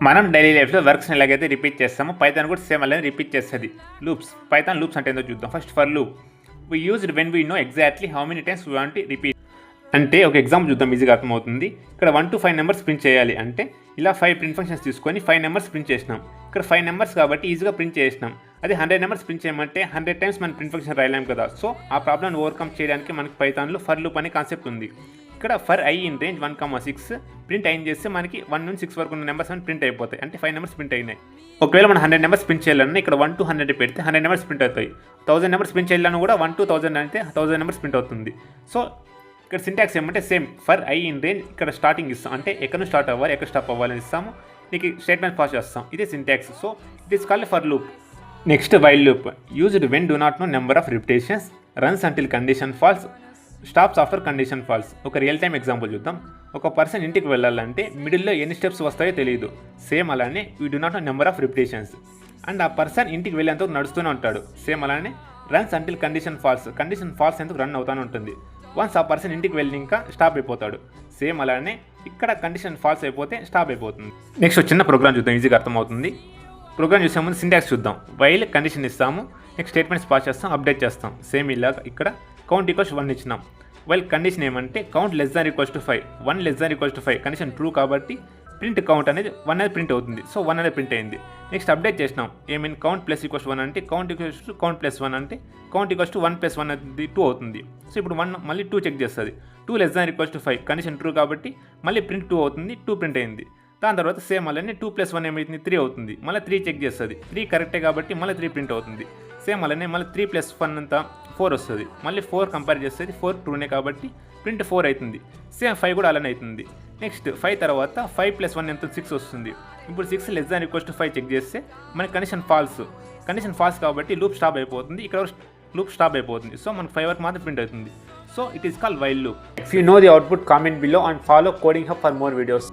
మనం డైలీ లైఫ్లో వర్క్స్ని ఎలాగైతే రిపీట్ చేస్తామో పైథాన్ కూడా సేమ్ అలానే రిపీట్ చేస్తుంది. లూప్స్, పైథాన్ లూప్స్ అంటే ఏంటో చూద్దాం. First for loop we used when we know exactly how many times we want repeat. అంటే ఒక ఎగ్జాంపుల్ చూద్దాం, ఈజీగా అర్థమవుతుంది. ఇక్కడ 1 to 5 నెంబర్స్ ప్రింట్ చేయాలి అంటే ఇలా 5 ప్రింట్ ఫంక్షన్స్ తీసుకొని 5 నెంబర్స్ ప్రింట్ చేసినాం. ఇక్కడ 5 నెంబర్స్ కాబట్టి ఈజీగా ప్రింట్ చేసినాం. అదే 100 నెంబర్స్ ప్రింట్ చేయమంటే 100 టైమ్స్ మనం ప్రింట్ ఫంక్షన్ రాయలేం కదా. సో ఆ ప్రాబ్లమ్ని ఓవర్కమ్ చేయడానికి మనకి పైథాన్లో ఫర్ లూప్ అనే కాన్సెప్ట్ ఉంది. ఇక్కడ for I in range 1,6 print అయిన చేస్తే మనకి 1 నుంచి 6 వరకు ఉన్న నెంబర్స్ అని ప్రింట్ అయిపోతాయి. అంటే 5 నెంబర్స్ ప్రింట్ అయినాయి. ఒకవేళ మనం 100 నెంబర్స్ ప్రింట్ చేయాలన్నా ఇక్కడ 1 to 100 పెడితే 100 నెంబర్స్ ప్రింట్ అవుతాయి. 1000 నెంబర్స్ ప్రింట్ చేయాలన్నా కూడా 1 to 1000 అంటే 1000 నెంబర్స్ ప్రింట్ అవుతుంది. సో ఇక్కడ సింటాక్స్ ఏమంటే same for I in range ఇక్కడ స్టార్టింగ్ ఇస్తాం, అంటే ఎక్కడ నుంచి స్టార్ట్ అవ్వాలి ఎక్కడ స్టాప్ అవ్వాలని ఇస్తాము. నీకు స్టేట్మెంట్ పాస్ చేస్తాం. ఇదే syntax. So it is called for loop. Next while loop used when do not know number of repetitions, runs until condition false, stops after condition false. ఒక రియల్ టైమ్ ఎగ్జాంపుల్ చూద్దాం. ఒక person ఇంటికి వెళ్ళాలంటే మిడిల్లో ఎన్ని steps వస్తాయో తెలియదు. Same అలానే we do not know number of repetitions and ఆ పర్సన్ ఇంటికి వెళ్ళేందుకు నడుస్తూనే ఉంటాడు. సేమ్ అలానే runs until condition false, condition false ఎందుకు రన్ అవుతూనే ఉంటుంది. వన్స్ ఆ పర్సన్ ఇంటికి వెళ్ళి ఇంకా స్టాప్ అయిపోతాడు. సేమ్ అలానే ఇక్కడ కండిషన్ ఫాల్స్ అయిపోతే స్టాప్ అయిపోతుంది. నెక్స్ట్ చిన్న ప్రోగ్రామ్ చూద్దాం, ఈజీగా అర్థమవుతుంది. ప్రోగ్రామ్ చూసే ముందు సింటాక్స్ చూద్దాం. వైల్ కండిషన్ ఇస్తాము, నెక్స్ట్ స్టేట్మెంట్స్ పాస్ చేస్తాం, అప్డేట్ చేస్తాం. సేమ్ ఇలా ఇక్కడ కౌంట్ ఈక్వల్స్ 1 ఇచ్చినాం. వైల్ కండిషన్ ఏమంటే count less than equals to 5, 1 less than equals to 5 condition true కాబట్టి ప్రింట్ కౌంట్ అనేది 1 అనేది ప్రింట్ అవుతుంది. సో 1 అనేది ప్రింట్ అయింది. నెక్స్ట్ అప్డేట్ చేసినాం. ఏమైనా కౌంట్ ప్లస్ ఈక్వల్స్ 1 అంటే count equals to count plus 1 అంటే కౌంట్ ఈక్వల్స్ టు 1 + 1 అనేది 2 అవుతుంది. సో ఇప్పుడు 1 మళ్ళీ 2 చెక్ చేస్తుంది. 2 less than equals to 5 condition true కాబట్టి మళ్ళీ ప్రింట్ 2 అవుతుంది. 2 ప్రింట్ అయింది. దాని తర్వాత సేమ్ అలానే 2 + 1 ఏమైతుంది 3 అవుతుంది. మళ్ళీ 3 చెక్ చేస్తుంది. 3 కరెక్టే కాబట్టి మళ్ళీ 3 ప్రింట్ అవుతుంది. సేమ్ అలానే మళ్ళీ 3 + 1 అంతా 4 వస్తుంది. మళ్ళీ 4 కంపేర్ చేస్తుంది. 4 ట్రూనే కాబట్టి ప్రింట్ 4 అవుతుంది. సేమ్ 5 కూడా అలానే అవుతుంది. నెక్స్ట్ 5 తర్వాత 5 + 1 ఎంత 6 వస్తుంది. ఇప్పుడు 6 less than equals to 5 check చేస్తే మనకి కండిషన్ ఫాల్స్ కాబట్టి లూప్ స్టాప్ అయిపోతుంది. ఇక్కడ లూప్ స్టాప్ అయిపోతుంది. సో మనకు 5 వరకు మాత్రం ప్రింట్ అవుతుంది. So it is called while loop. If you know the output, comment below and follow coding hub for more videos.